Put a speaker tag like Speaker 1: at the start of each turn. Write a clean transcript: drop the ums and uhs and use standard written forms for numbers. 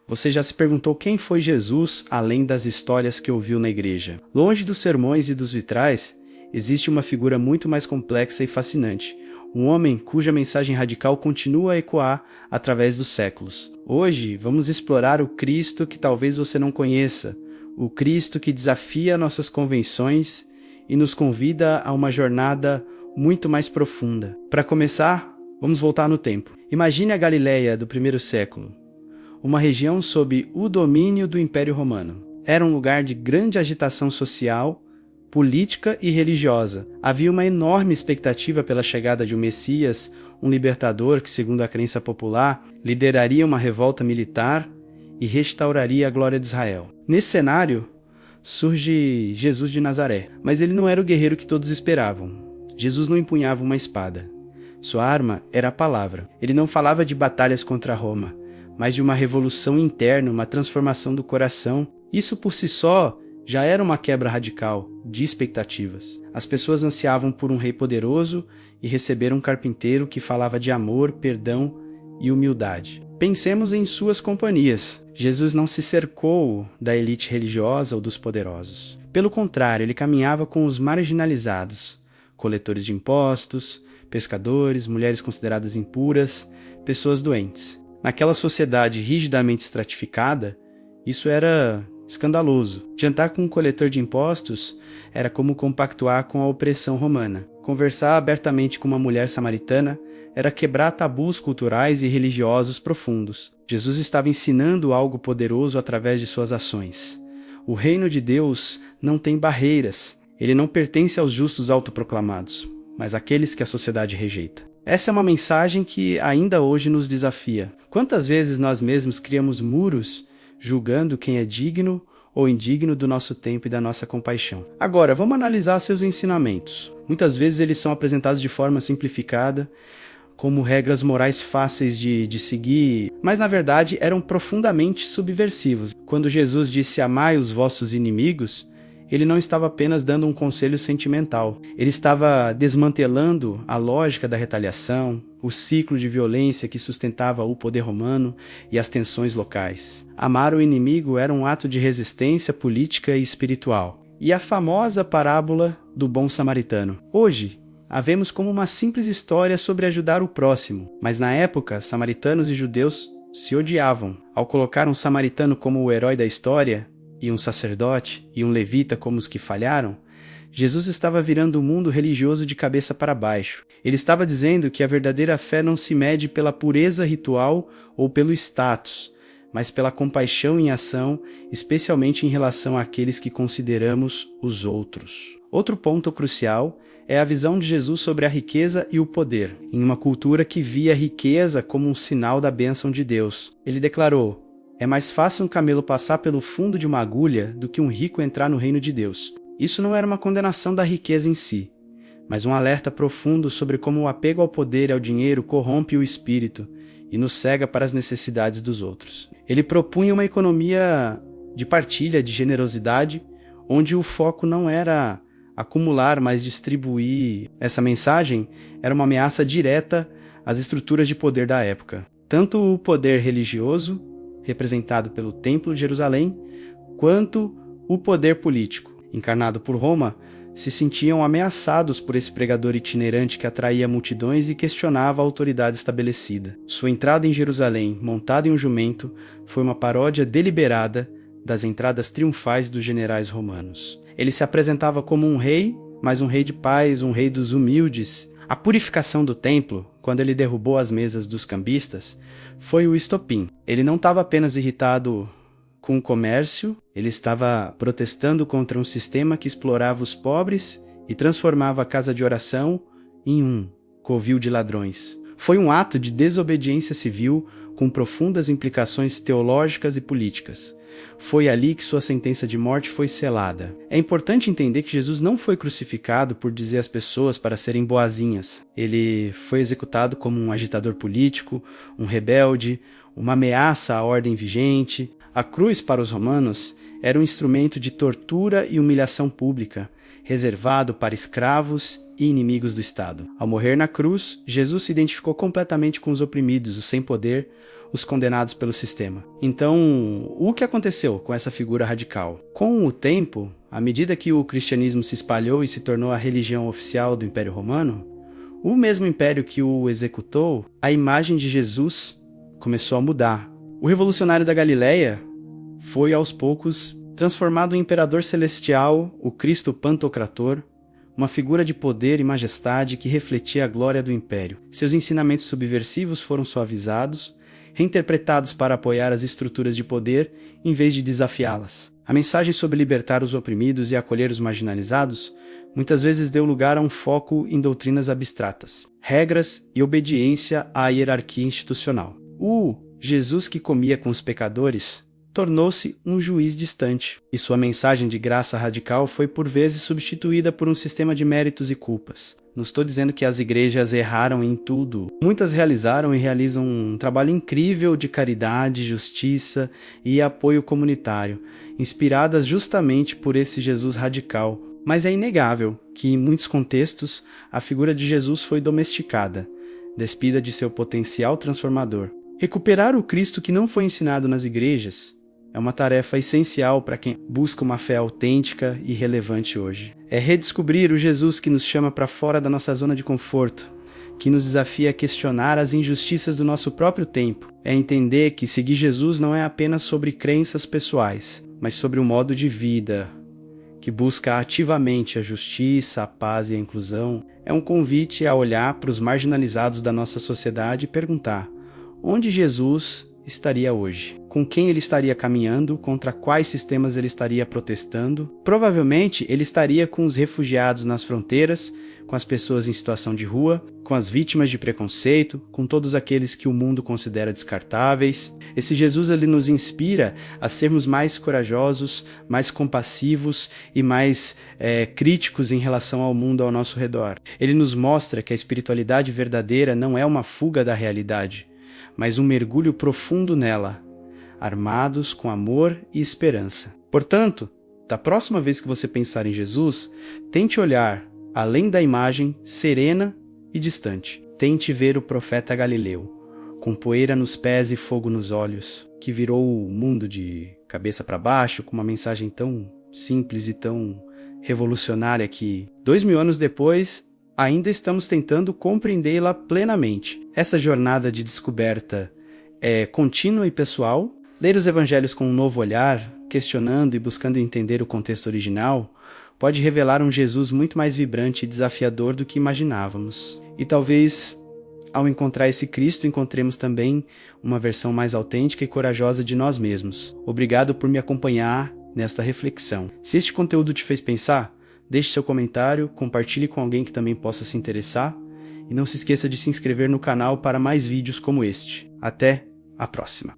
Speaker 1: Você já se perguntou quem foi Jesus além das histórias que ouviu na igreja? Longe dos sermões e dos vitrais, existe uma figura muito mais complexa e fascinante. Um homem cuja mensagem radical continua a ecoar através dos séculos. Hoje, vamos explorar o Cristo que talvez você não conheça, o Cristo que desafia nossas convenções e nos convida a uma jornada muito mais profunda. Para começar, vamos voltar no tempo. Imagine a Galileia do primeiro século, uma região sob o domínio do Império Romano. Era um lugar de grande agitação social, política e religiosa. Havia uma enorme expectativa pela chegada de um Messias, um libertador que, segundo a crença popular, lideraria uma revolta militar e restauraria a glória de Israel. Nesse cenário, surge Jesus de Nazaré, mas ele não era o guerreiro que todos esperavam. Jesus não empunhava uma espada. Sua arma era a palavra. Ele não falava de batalhas contra Roma, mas de uma revolução interna, uma transformação do coração. Isso por si só já era uma quebra radical de expectativas. As pessoas ansiavam por um rei poderoso e receberam um carpinteiro que falava de amor, perdão e humildade. Pensemos em suas companhias. Jesus não se cercou da elite religiosa ou dos poderosos. Pelo contrário, ele caminhava com os marginalizados, coletores de impostos, pescadores, mulheres consideradas impuras, pessoas doentes. Naquela sociedade rigidamente estratificada, isso era escandaloso. Jantar com um coletor de impostos era como compactuar com a opressão romana. Conversar abertamente com uma mulher samaritana era quebrar tabus culturais e religiosos profundos. Jesus estava ensinando algo poderoso através de suas ações. O reino de Deus não tem barreiras. Ele não pertence aos justos autoproclamados, mas àqueles que a sociedade rejeita. Essa é uma mensagem que ainda hoje nos desafia. Quantas vezes nós mesmos criamos muros julgando quem é digno ou indigno do nosso tempo e da nossa compaixão? Agora, vamos analisar seus ensinamentos. Muitas vezes eles são apresentados de forma simplificada, como regras morais fáceis de seguir, mas na verdade eram profundamente subversivos. Quando Jesus disse amai os vossos inimigos, ele não estava apenas dando um conselho sentimental. Ele estava desmantelando a lógica da retaliação, o ciclo de violência que sustentava o poder romano e as tensões locais. Amar o inimigo era um ato de resistência política e espiritual. E a famosa parábola do bom samaritano. Hoje, a vemos como uma simples história sobre ajudar o próximo, mas na época, samaritanos e judeus se odiavam. Ao colocar um samaritano como o herói da história, e um sacerdote e um levita como os que falharam, Jesus estava virando o mundo religioso de cabeça para baixo. Ele estava dizendo que a verdadeira fé não se mede pela pureza ritual ou pelo status, mas pela compaixão em ação, especialmente em relação àqueles que consideramos os outros. Outro ponto crucial é a visão de Jesus sobre a riqueza e o poder, em uma cultura que via a riqueza como um sinal da bênção de Deus. Ele declarou: é mais fácil um camelo passar pelo fundo de uma agulha do que um rico entrar no reino de Deus. Isso não era uma condenação da riqueza em si, mas um alerta profundo sobre como o apego ao poder e ao dinheiro corrompe o espírito e nos cega para as necessidades dos outros. Ele propunha uma economia de partilha, de generosidade, onde o foco não era acumular, mas distribuir. Essa mensagem era uma ameaça direta às estruturas de poder da época. Tanto o poder religioso, representado pelo Templo de Jerusalém, quanto o poder político, encarnado por Roma, se sentiam ameaçados por esse pregador itinerante que atraía multidões e questionava a autoridade estabelecida. Sua entrada em Jerusalém, montado em um jumento, foi uma paródia deliberada das entradas triunfais dos generais romanos. Ele se apresentava como um rei, mas um rei de paz, um rei dos humildes. A purificação do templo, quando ele derrubou as mesas dos cambistas, foi o estopim. Ele não estava apenas irritado com o comércio, ele estava protestando contra um sistema que explorava os pobres e transformava a casa de oração em um covil de ladrões. Foi um ato de desobediência civil com profundas implicações teológicas e políticas. Foi ali que sua sentença de morte foi selada. É importante entender que Jesus não foi crucificado por dizer às pessoas para serem boazinhas. Ele foi executado como um agitador político, um rebelde, uma ameaça à ordem vigente. A cruz, para os romanos, era um instrumento de tortura e humilhação pública. reservado para escravos e inimigos do Estado. Ao morrer na cruz, Jesus se identificou completamente com os oprimidos, os sem poder, os condenados pelo sistema. Então, o que aconteceu com essa figura radical? Com o tempo, à medida que o cristianismo se espalhou e se tornou a religião oficial do Império Romano, o mesmo império que o executou, a imagem de Jesus começou a mudar. O revolucionário da Galileia foi, aos poucos, transformado em imperador celestial, o Cristo Pantocrator, uma figura de poder e majestade que refletia a glória do império. Seus ensinamentos subversivos foram suavizados, reinterpretados para apoiar as estruturas de poder em vez de desafiá-las. A mensagem sobre libertar os oprimidos e acolher os marginalizados muitas vezes deu lugar a um foco em doutrinas abstratas, regras e obediência à hierarquia institucional. O Jesus que comia com os pecadores tornou-se um juiz distante, e sua mensagem de graça radical foi por vezes substituída por um sistema de méritos e culpas. Não estou dizendo que as igrejas erraram em tudo. Muitas realizaram e realizam um trabalho incrível de caridade, justiça e apoio comunitário, inspiradas justamente por esse Jesus radical. Mas é inegável que, em muitos contextos, a figura de Jesus foi domesticada, despida de seu potencial transformador. Recuperar o Cristo que não foi ensinado nas igrejas é uma tarefa essencial para quem busca uma fé autêntica e relevante hoje. É redescobrir o Jesus que nos chama para fora da nossa zona de conforto, que nos desafia a questionar as injustiças do nosso próprio tempo. É entender que seguir Jesus não é apenas sobre crenças pessoais, mas sobre um modo de vida que busca ativamente a justiça, a paz e a inclusão. É um convite a olhar para os marginalizados da nossa sociedade e perguntar: onde Jesus estaria hoje? Com quem ele estaria caminhando? Contra quais sistemas ele estaria protestando? Provavelmente ele estaria com os refugiados nas fronteiras, com as pessoas em situação de rua, com as vítimas de preconceito, com todos aqueles que o mundo considera descartáveis. Esse Jesus ele nos inspira a sermos mais corajosos, mais compassivos e mais críticos em relação ao mundo ao nosso redor. Ele nos mostra que a espiritualidade verdadeira não é uma fuga da realidade, mas um mergulho profundo nela, armados com amor e esperança. Portanto, da próxima vez que você pensar em Jesus, tente olhar além da imagem serena e distante. Tente ver o profeta Galileu, com poeira nos pés e fogo nos olhos, que virou o mundo de cabeça para baixo com uma mensagem tão simples e tão revolucionária que, 2000 anos depois, ainda estamos tentando compreendê-la plenamente. Essa jornada de descoberta é contínua e pessoal. Ler os evangelhos com um novo olhar, questionando e buscando entender o contexto original, pode revelar um Jesus muito mais vibrante e desafiador do que imaginávamos. E talvez, ao encontrar esse Cristo, encontremos também uma versão mais autêntica e corajosa de nós mesmos. Obrigado por me acompanhar nesta reflexão. Se este conteúdo te fez pensar, deixe seu comentário, compartilhe com alguém que também possa se interessar e não se esqueça de se inscrever no canal para mais vídeos como este. Até a próxima!